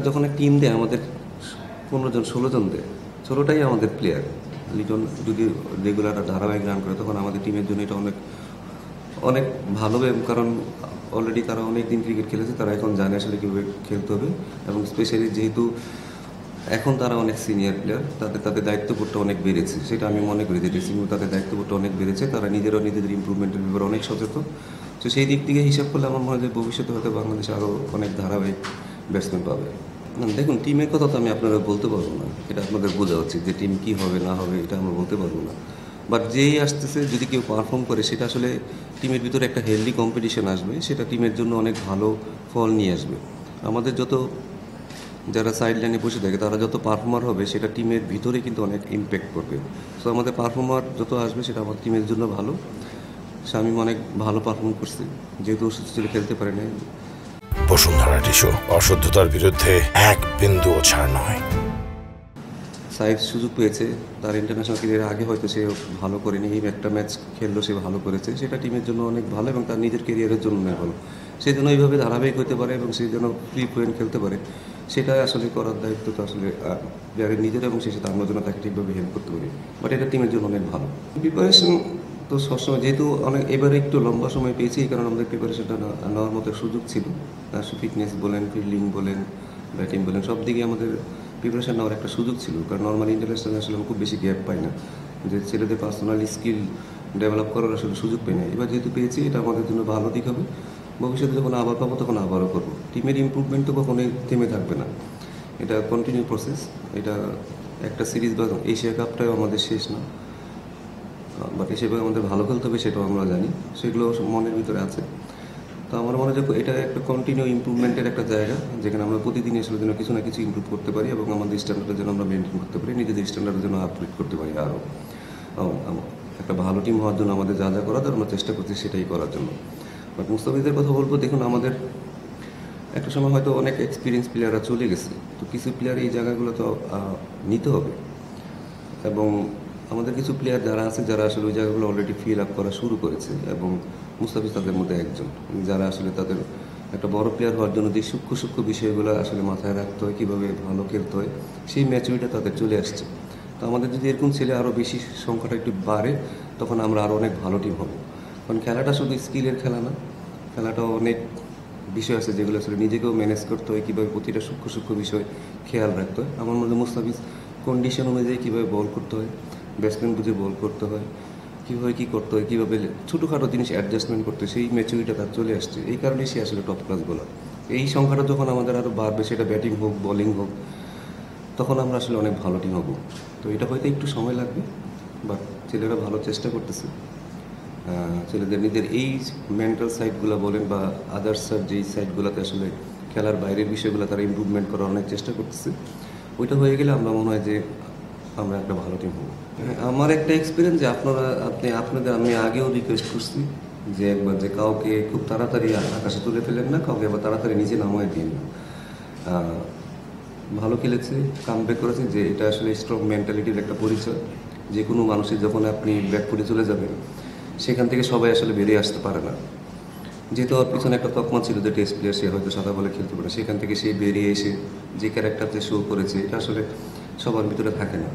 যখন একটা টিম দেয় আমাদের 15 জন 16 জন দেয়, 16টাই আমাদের প্লেয়ার। লিটন যদি রেগুলার ধারাবাহিক রান করে তখন আমাদের টিমের জন্য এটা অনেক অনেক ভালো হবে, কারণ অলরেডি তারা অনেক দিন ক্রিকেট খেলেছে, তারা এখন জানে আসলে কীভাবে খেলতে হবে। এবং স্পেশালি যেহেতু এখন তারা অনেক সিনিয়র প্লেয়ার, তাদের দায়িত্ববোধটা অনেক বেড়েছে, সেটা আমি মনে করি যে ড্রেসিং রুমে তাদের দায়িত্ববোধটা অনেক বেড়েছে, তারা নিজেদের ইম্প্রুভমেন্টের ব্যাপারে অনেক সচেতন। তো সেই দিক থেকে হিসাব করলে আমার মনে হয় যে ভবিষ্যতে হয়তো বাংলাদেশে আরও অনেক ধারাবাহিক ব্যাটসম্যান পাবে। না দেখুন, টিমের কথা তো আমি আপনারা বলতে পারবো না, এটা আপনাদের বোঝা উচিত যে টিম কী হবে না হবে এটা আমরা বলতে পারবো না। বাট যেই আসতেছে যদি কেউ পারফর্ম করে সেটা আসলে টিমের ভিতরে একটা হেলদি কম্পিটিশন আসবে, সেটা টিমের জন্য অনেক ভালো ফল নিয়ে আসবে। আমাদের যত যারা সাইড লাইনে বসে থাকে তারা যত পারফর্মার হবে সেটা টিমের ভিতরে কিন্তু অনেক ইম্প্যাক্ট করবে। সো আমাদের পারফর্মার যত আসবে সেটা আমার টিমের জন্য ভালো। শামীম অনেক ভালো পারফর্ম করছে, যেহেতু অসুস্থ ছিল খেলতে পারে নাই। বসুন্ধরা টিস্যু, অশুদ্ধতার বিরুদ্ধে এক বিন্দুও ছাড় নয়। সাইফ সুযোগ পেয়েছে, তার ইন্টারন্যাশনাল ক্যারিয়ারে আগে হয়তো সে ভালো করেনি, এই একটা ম্যাচ খেললো সে ভালো করেছে, সেটা টিমের জন্য অনেক ভালো এবং তার নিজের ক্যারিয়ারের জন্য অনেক ভালো। সেই জন্য এইভাবে ধারাবাহিক হতে পারে এবং সেই জন্য ফ্রিকুয়েন্ট খেলতে পারে, সেটাই আসলে করার দায়িত্ব তো আসলে প্লেয়ারের নিজের, এবং সেই সাথে আমরা যেন তাকে ঠিকভাবে হেল্প করতে পারি। বাট এটা টিমের জন্য অনেক ভালো। প্রিপারেশন তো সবসময়, যেহেতু অনেক এবারে একটু লম্বা সময় পেয়েছি, এই কারণে আমাদের প্রিপারেশনটা নেওয়ার মতো সুযোগ ছিল। ফিটনেস বলেন, ফিল্ডিং বলেন, ব্যাটিং বলেন, সব দিকে আমাদের প্রিপারেশন নেওয়ার একটা সুযোগ ছিল, কারণ নর্মালি ইন্টারন্যাশনাল আসলে আমি খুব বেশি গ্যাপ পাই না, যে ছেলেদের পার্সোনালি স্কিল ডেভেলপ করার আসলে সুযোগ পাই না। এবার যেহেতু পেয়েছি এটা আমাদের জন্য ভালো দিক হবে। ভবিষ্যতে যখন আবার পাবো তখন আবারও করবো। টিমের ইম্প্রুভমেন্ট তো কখনোই থেমে থাকবে না, এটা কন্টিনিউ প্রসেস। এটা একটা সিরিজ বা এশিয়া কাপটাও আমাদের শেষ না, বাট হিসেবে আমাদের ভালো খেলতে হবে সেটাও আমরা জানি, সেগুলো মনের ভিতরে আছে। তো আমার মনে হয় যে এটা একটা কন্টিনিউ ইম্প্রুভমেন্টের একটা জায়গা, যেখানে আমরা প্রতিদিন আসলে যেন কিছু না কিছু ইম্প্রুভ করতে পারি এবং আমাদের স্ট্যান্ডার্ডের জন্য আমরা মেনটেন করতে পারি, নিজেদের স্ট্যান্ডার্ডের জন্য আপগ্রেড করতে পারি আরও। একটা ভালো টিম হওয়ার জন্য আমাদের যা যা করা দরকার আমরা চেষ্টা করছি সেটাই করার জন্য। বাট মুস্তাফিজের কথা বলবো, দেখুন আমাদের একটা সময় হয়তো অনেক এক্সপিরিয়েন্স প্লেয়াররা চলে গেছে, তো কিছু প্লেয়ার এই জায়গাগুলো তো নিতে হবে। এবং আমাদের কিছু প্লেয়ার যারা আছে যারা আসলে ওই জায়গাগুলো অলরেডি ফিল আপ করা শুরু করেছে, এবং মুস্তাফিজ তাদের মধ্যে একজন, যারা আসলে তাদের একটা বড় প্লেয়ার হওয়ার জন্য যে সূক্ষ্ম বিষয়গুলো আসলে মাথায় রাখতে হয়, কীভাবে ভালো খেলতে হয়, সেই ম্যাচুরিটা তাদের চলে আসছে। তো আমাদের যদি এরকম ছেলে আরও বেশি সংখ্যাটা একটু বাড়ে তখন আমরা আরও অনেক ভালো টিম হব। কারণ খেলাটা শুধু স্কিলের খেলা না, খেলাটাও অনেক বিষয় আছে যেগুলো আসলে নিজেকেও ম্যানেজ করতে হয়, কীভাবে প্রতিটা সূক্ষ্ম বিষয় খেয়াল রাখতে হয়। আমার মধ্যে মুস্তাফিজ কন্ডিশন অনুযায়ী কীভাবে বল করতে হয়, ব্যাটসম্যান বুঝে বল করতে হয়, কীভাবে কী করতে হয়, কীভাবে ছোটোখাটো জিনিস অ্যাডজাস্টমেন্ট করতে হয়, সেই ম্যাচুরিটা তার চলে আসছে। এই কারণেই সে আসলে টপ ক্লাস বোলার। এই সংখ্যাটা যখন আমাদের আরও বাড়বে, সেটা ব্যাটিং হোক বলিং হোক, তখন আমরা আসলে অনেক ভালো টিম হব। তো এটা হয়তো একটু সময় লাগবে, বাট ছেলেরা ভালো চেষ্টা করতেছে। ছেলেদের নিজের এই মেন্টাল সাইডগুলো বলেন বা আদার্স যেই সাইডগুলোতে আসলে খেলার বাইরের বিষয়গুলো তারা ইমপ্রুভমেন্ট করার অনেক চেষ্টা করতেছে। ওইটা হয়ে গেলে আমরা মনে হয় যে আমরা একটা ভালো টিম হব। আমার একটা এক্সপিরিয়েন্স যে আপনাদের আমি আগেও রিকোয়েস্ট করছি যে একবার যে কাউকে খুব তাড়াতাড়ি আকাশে তুলে ফেলেন না, কাউকে আবার তাড়াতাড়ি নিচে নামায় দিন না। ভালো খেলেছে, কামব্যাক করেছে, যে এটা আসলে স্ট্রং মেন্টালিটির একটা পরিচয়। যে কোনো মানুষের যখন আপনি ব্যাক করে চলে যাবেন সেখান থেকে সবাই আসলে বেরিয়ে আসতে পারে না। যেহেতু ওর পিছনে একটা তকমা ছিল যে টেস্ট প্লেয়ার, সে হয়তো সাদা বলে খেলতে পারে, সেখান থেকে সে বেরিয়ে এসে যে ক্যারেক্টারতে শো করেছে এটা আসলে সবার ভিতরে থাকে না।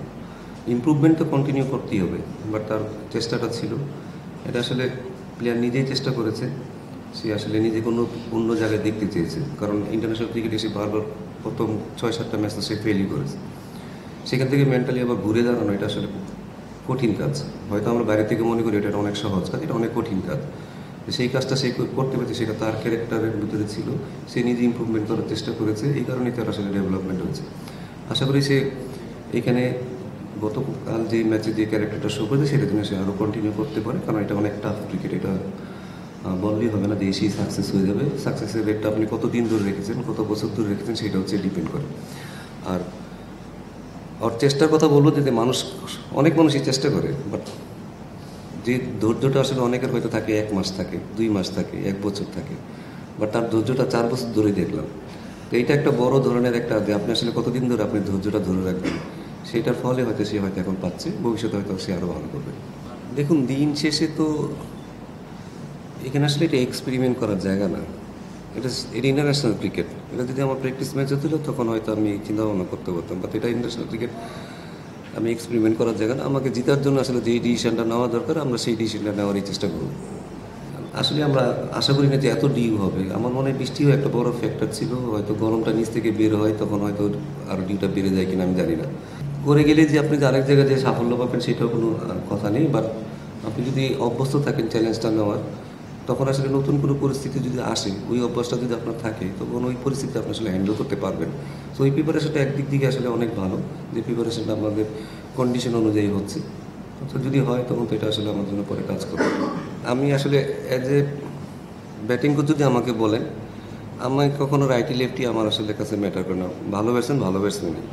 ইমপ্রুভমেন্ট তো কন্টিনিউ করতেই হবে, বাট তার চেষ্টাটা ছিল, এটা আসলে প্লেয়ার নিজেই চেষ্টা করেছে। সে আসলে নিজে কোনো অন্য জায়গায় দেখতে চেয়েছে, কারণ ইন্টারন্যাশনাল ক্রিকেটে এসে বারবার প্রথম 6-7টা ম্যাচ তো সে ফেলই করেছে। সেখান থেকে মেন্টালি আবার ঘুরে দাঁড়ানো এটা আসলে কঠিন কাজ। হয়তো আমরা বাইরে থেকে মনে করি এটা অনেক সহজ কাজ, এটা অনেক কঠিন কাজ। সেই কাজটা সে করতে পেরেছে, সেটা তার ক্যারেক্টারের ভিতরে ছিল, সে নিজে ইমপ্রুভমেন্ট করার চেষ্টা করেছে, এই কারণেই তার আসলে ডেভেলপমেন্ট হয়েছে। আশা করি সে এখানে গতকাল যে ম্যাচে যে ক্যারেক্টারটা শো করেছে সেটা জন্য সে আরও কন্টিনিউ করতে পারে, কারণ এটা অনেক টাফ ক্রিকেট। এটা বললেই হবে না যে এসেই সাকসেস হয়ে যাবে। সাকসেসের রেটটা আপনি কত দিন ধরে রেখেছেন, কত বছর ধরে রেখেছেন, সেটা হচ্ছে ডিপেন্ড করে। আর ওর চেষ্টার কথা বলবো যে অনেক মানুষই চেষ্টা করে, বাট যে ধৈর্যটা আসলে অনেকের হয়তো থাকে 1 মাস থাকে, 2 মাস থাকে, 1 বছর থাকে, বাট তার ধৈর্যটা 4 বছর ধরেই দেখলাম। তো এইটা একটা বড় ধরনের একটা, যে আপনি আসলে কতদিন ধরে আপনি ধৈর্যটা ধরে রাখবেন, সেটার ফলে হয়তো সে হয়তো এখন পাচ্ছে, ভবিষ্যতে হয়তো সে আরও ভালো করবে। দেখুন, দিন শেষে তো এখানে আসলে এটা এক্সপেরিমেন্ট করার জায়গা না, এটা ইন্টারন্যাশনাল ক্রিকেট। এটা যদি আমার প্র্যাকটিস ম্যাচ হতো তখন হয়তো আমি চিন্তা ভাবনা করতে পারতাম, বাট এটা ইন্টারন্যাশনাল ক্রিকেট, আমি এক্সপেরিমেন্ট করার জায়গা না। আমাকে জেতার জন্য আসলে যেই ডিসিশনটা নেওয়া দরকার আমরা সেই ডিসিশনটা নেওয়ারই চেষ্টা করব। আসলে আমরা আশা করি না যে এত ডিউ হবে। আমার মনে হয় বৃষ্টিও একটা বড় ফ্যাক্টর ছিল, হয়তো গরমটা নিচ থেকে বের হয় তখন হয়তো আরও ডিউটা বেড়ে যায় কিনা আমি জানি না। করে গেলে যে আপনি যে আরেক জায়গায় যে সাফল্য পাবেন সেটাও কোনো কথা নেই, বাট আপনি যদি অভ্যস্ত থাকেন চ্যালেঞ্জটা নেওয়ার, তখন আসলে নতুন কোনো পরিস্থিতি যদি আসে, ওই অভ্যাসটা যদি আপনার থাকে তখন ওই পরিস্থিতি আপনি আসলে হ্যান্ডেল করতে পারবেন। তো ওই প্রিপারেশনটা একদিক থেকে আসলে অনেক ভালো, যে প্রিপারেশনটা আমাদের কন্ডিশন অনুযায়ী হচ্ছে। তো যদি হয় তখন তো এটা আসলে আমার জন্য পরে কাজ করবে। আমি আসলে অ্যাজ এ ব্যাটিং কোচ যদি আমাকে বলেন, আমি কখনো রাইটি লেফটি আমার আসলে কাছে ম্যাটার করে না। ভালো ব্যাটসম্যানই,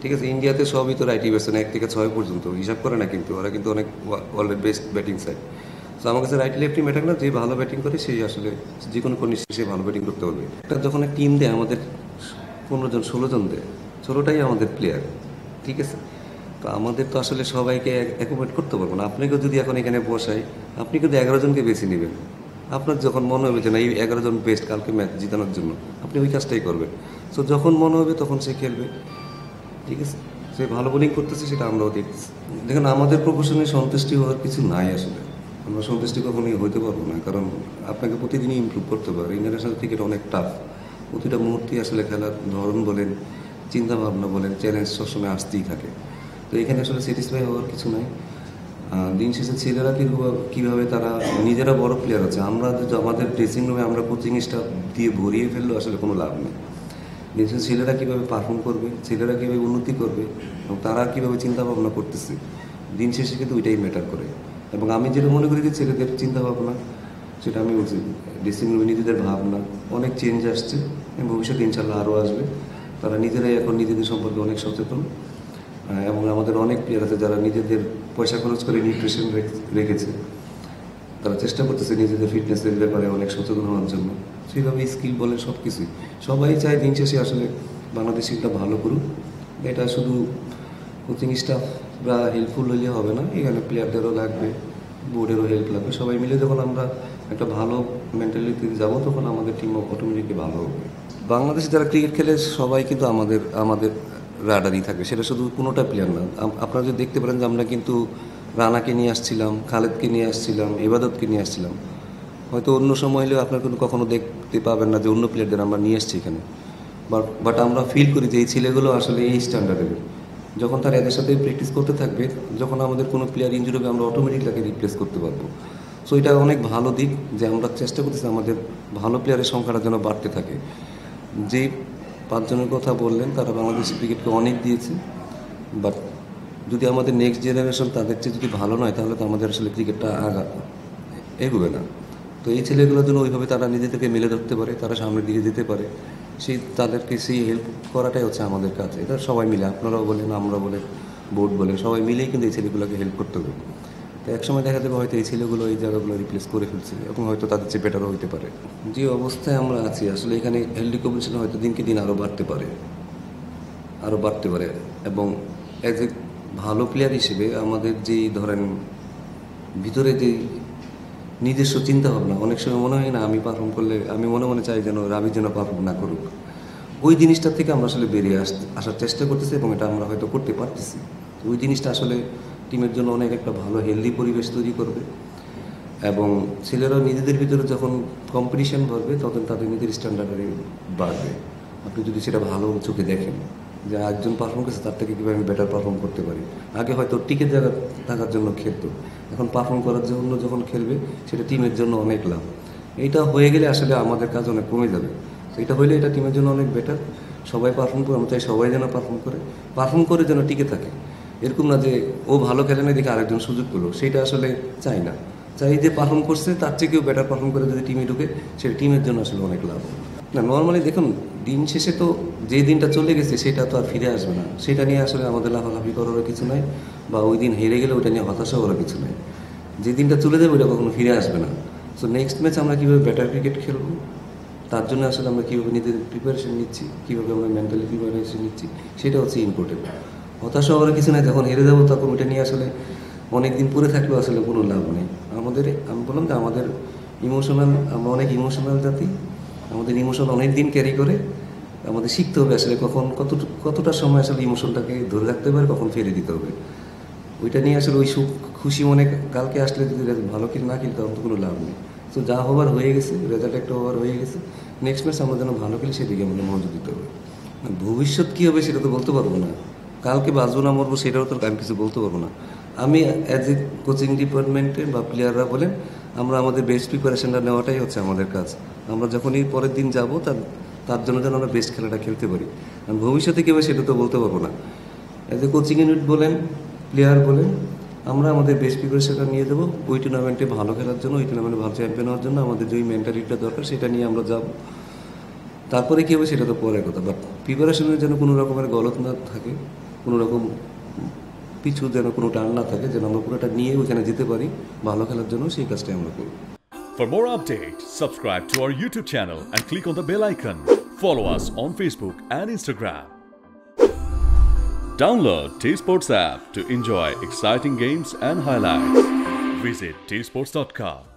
ঠিক আছে। ইন্ডিয়াতে সবই তো রাইটি ব্যাটসম্যান 1 থেকে 6 পর্যন্ত হিসাব করে না, কিন্তু ওরা কিন্তু অনেক ওয়ার্ল্ডের বেস্ট ব্যাটিং সাইড। তো আমার কাছে রাইট লেফটি ম্যাটার না, যে ভালো ব্যাটিং করে সেই আসলে যে কোনো কন্ডিশনে সে ভালো ব্যাটিং করতে পারবে। একটা যখন এক টিম দেয় আমাদের 15 জন 16 জন দেয়, 16টাই আমাদের প্লেয়ার, ঠিক আছে। তো আমাদের তো আসলে সবাইকে অ্যাকোমোডেট করতে পারবো না। আপনাকেও যদি এখন এখানে বসাই, আপনি কিন্তু 11 জনকে বেছে নেবেন। আপনার যখন মনে হবে যে না এই 11 জন বেস্ট কালকে ম্যাচ জিতানোর জন্য, আপনি ওই কাজটাই করবেন। সো যখন মনে হবে তখন সে খেলবে, ঠিক আছে। সে ভালো বোলিং করতেছে সেটা আমরাও দেখতেছি। দেখুন, আমাদের প্রফেশনে সন্তুষ্টি হওয়ার কিছু নাই আসলে। আমরা সন্তুষ্টি কখনোই হইতে পারবো না, কারণ আপনাকে প্রতিদিনই ইমপ্রুভ করতে পারবে। ইন্টারন্যাশনাল ক্রিকেট অনেক টাফ, প্রতিটা মুহূর্তেই আসলে খেলার ধরন বলেন, চিন্তাভাবনা বলেন, চ্যালেঞ্জ সবসময় আসতেই থাকে। তো এখানে আসলে স্যাটিসফাই হওয়ার কিছু নাই। দিন শেষে ছেলেরা কীভাবে তারা নিজেরা বড় প্লেয়ার আছে, আমরা যদি আমাদের ড্রেসিং রুমে আমরা কোচিং স্টাফ দিয়ে ভরিয়ে ফেললেও আসলে কোনো লাভ নেই। দিন শেষে ছেলেরা কীভাবে পারফর্ম করবে, ছেলেরা কীভাবে উন্নতি করবে এবং তারা কীভাবে চিন্তাভাবনা করতেছে, দিন শেষে কিন্তু ওইটাই ম্যাটার করে। এবং আমি যেটা মনে করি যে ছেলেদের চিন্তাভাবনা, সেটা আমি বলছি, ড্রেসিং রুমে নিজেদের ভাবনা অনেক চেঞ্জ আসছে এবং ভবিষ্যতে ইনশাল্লাহ আরও আসবে। তারা নিজেরাই এখন নিজেদের সম্পর্কে অনেক সচেতন, এবং আমাদের অনেক প্লেয়ার আছে যারা নিজেদের পয়সা খরচ করে নিউট্রিশন রেখেছে। তারা চেষ্টা করতেছে নিজেদের ফিটনেসের ব্যাপারে অনেক সচেতন হওয়ার জন্য। সেইভাবে স্কিল বলে সব কিছুই সবাই চায় দিন শেষে আসলে বাংলাদেশ টিমটা ভালো করুক। এটা শুধু কোচিং স্টাফ বা হেল্পফুল হলে হবে না, এখানে প্লেয়ারদেরও লাগবে, বোর্ডেরও হেল্প লাগবে। সবাই মিলে যখন আমরা একটা ভালো মেন্টালিটিতে যাবো তখন আমাদের টিম অটোমেটিকলি ভালো হবে। বাংলাদেশে যারা ক্রিকেট খেলে সবাই কিন্তু আমাদের রাডারই থাকবে, সেটা শুধু কোনোটা প্লেয়ার না। আপনারা যদি দেখতে পারেন যে আমরা কিন্তু রানাকে নিয়ে আসছিলাম, খালেদকে নিয়ে আসছিলাম, ইবাদতকে নিয়ে আসছিলাম। হয়তো অন্য সময় হলেও আপনার কিন্তু কখনো দেখতে পাবেন না যে অন্য প্লেয়ারদের আমরা নিয়ে আসছি এখানে। বাট আমরা ফিল করি যে এই ছেলেগুলো আসলে এই স্ট্যান্ডার্ডের। যখন তারা এদের সাথে প্র্যাকটিস করতে থাকবে, যখন আমাদের কোনো প্লেয়ার ইনজুরি হবে আমরা অটোমেটিক তাকে রিপ্লেস করতে পারবো। সো এটা অনেক ভালো দিক যে আমরা চেষ্টা করতেছি আমাদের ভালো প্লেয়ারের সংখ্যাটা যেন বাড়তে থাকে। যে 5 জনের কথা বললেন তারা বাংলাদেশ ক্রিকেটকে অনেক দিয়েছে, বাট যদি আমাদের নেক্সট জেনারেশন তাদের চেয়ে যদি ভালো নয় তাহলে তো আমাদের আসলে ক্রিকেটটা এগোবে না। তো এই ছেলেগুলোর জন্য ওইভাবে তারা নিজেদেরকে মেলে ধরতে পারে, তারা সামনের দিকে যেতে পারে, তাদেরকে সেই হেল্প করাটাই হচ্ছে আমাদের কাজ। এটা সবাই মিলে, আপনারাও বলেন, আমরা বলেন, বোর্ড বলেন, সবাই মিলেই কিন্তু এই ছেলেগুলোকে হেল্প করতে হবে। তো একসময় দেখা যাবে হয়তো এই ছেলেগুলো এই জায়গাগুলো রিপ্লেস করে ফেলছে এবং হয়তো তাদের চেয়ে বেটারও হইতে পারে। যে অবস্থায় আমরা আছি আসলে এখানে হেলদি কম্পিটিশন হয়তো দিনকে দিন আরও বাড়তে পারে এবং অ্যাজ এ ভালো প্লেয়ার হিসেবে আমাদের যেই ধরেন ভিতরে যে নিজস্ব চিন্তাভাবনা, অনেক সময় মনে হয় না আমি পারফর্ম করলে আমি মনে মনে চাই যেন রাবি যেন পারফর্ম না করুক। ওই জিনিসটার থেকে আমরা আসলে বেরিয়ে আসার চেষ্টা করতেছি এবং এটা আমরা হয়তো করতে পারতেছি। ওই জিনিসটা আসলে টিমের জন্য অনেক একটা ভালো হেলদি পরিবেশ তৈরি করবে এবং ছেলেরা নিজেদের ভিতরে যখন কম্পিটিশন বাড়বে তখন তাদের নিজের স্ট্যান্ডার্ডে বাড়বে। আপনি যদি সেটা ভালো চোখে দেখেন যে একজন পারফর্ম করছে তার থেকে কীভাবে আমি বেটার পারফর্ম করতে পারি। আগে হয়তো টিকে থাকার জন্য খেলতো, এখন পারফর্ম করার জন্য যখন খেলবে সেটা টিমের জন্য অনেক লাভ। এইটা হয়ে গেলে আসলে আমাদের কাজ অনেক কমে যাবে। তো এটা হইলে এটা টিমের জন্য অনেক বেটার। সবাই পারফর্ম করে, আমরা চাই সবাই যেন পারফর্ম করে যেন টিকে থাকে। এরকম না যে ও ভালো খেলে না দেখে আরেকজন সুযোগ পেলো, সেটা আসলে চাই না। চাই যে পারফর্ম করছে তার চেয়ে কেউ বেটার পারফর্ম করে যদি টিমে ঢুকে সেটা টিমের জন্য আসলে অনেক লাভ। না, নর্মালি দেখুন দিন শেষে তো যে দিনটা চলে গেছে সেটা তো আর ফিরে আসবে না। সেটা নিয়ে আসলে আমাদের লাফালাফি করারও কিছু নাই, বা ওই দিন হেরে গেলে ওইটা নিয়ে হতাশা করার কিছু নাই। যে দিনটা চলে যাবে ওইটা কখনো ফিরে আসবে না। সো নেক্সট ম্যাচ আমরা কীভাবে বেটার ক্রিকেট খেলবো তার জন্য আসলে আমরা কীভাবে নিজেদের প্রিপারেশন নিচ্ছি, কীভাবে আমরা মেন্টালি প্রিপারেশন নিচ্ছি, সেটা হচ্ছে ইম্পর্টেন্ট। হতাশা হওয়ার কিছু নাই, যখন হেরে যাবো তখন ওইটা নিয়ে আসলে অনেক দিন পরে থাকলেও আসলে কোনো লাভ নেই। আমি বললাম যে আমাদের আমরা অনেক ইমোশনাল জাতি আমাদের ইমোশন অনেক দিন ক্যারি করে, আমাদের শিখতে হবে আসলে কখন কতটা সময় আসলে ইমোশনটাকে ধরে রাখতে হবে আর কখন ফেলে দিতে হবে। ওইটা নিয়ে আসলে ওই সুখ খুশি মনে কালকে আসলে যদি ভালো খেলে না খেলতে তখন তো কোনো লাভ নেই। তো যা হবার হয়ে গেছে, রেজাল্ট একটা হবার হয়ে গেছে, নেক্সট ম্যাচ আমরা যেন ভালো খেলি সেদিকে আমাদের মনোযোগ দিতে হবে। ভবিষ্যৎ কী হবে সেটা তো বলতে পারবো না, কালকে বাঁচবো না মরবো সেটাও তো আমি কিছু বলতে পারবো না। আমি অ্যাজ এ কোচিং ডিপার্টমেন্টে বা প্লেয়াররা বলেন, আমরা আমাদের বেস্ট প্রিপারেশনটা নেওয়াটাই হচ্ছে আমাদের কাজ। আমরা যখনই পরের দিন যাব তার জন্য যেন আমরা বেস্ট খেলাটা খেলতে পারি। আর ভবিষ্যতে কী হবে সেটা তো বলতে পারবো না। অ্যাজ এ কোচিং ইউনিট বলেন, প্লেয়ার বলেন, আমরা আমাদের বেস্ট প্রিপারেশনটা নিয়ে দেবো ওই টুর্নামেন্টে ভালো খেলার জন্য, ওই টুর্নামেন্টে ভালো চ্যাম্পিয়ন হওয়ার জন্য। আমাদের যেই মেন্টালিটিটা দরকার সেটা নিয়ে আমরা যাব। তারপরে কী হবে সেটা তো পরের কথা, বাট প্রিপারেশনের যেন কোনো রকমের গলত না থাকে, কোনো রকম পিছু যেন কোনো টান না থাকে, যেন আমরা পুরোটা নিয়ে ওইখানে যেতে পারি ভালো খেলার জন্য, সেই কাজটাই আমরা করব। For more updates, subscribe to our YouTube channel and click on the bell icon. Follow us on Facebook and Instagram. Download T-Sports app to enjoy exciting games and highlights. Visit tsports.com.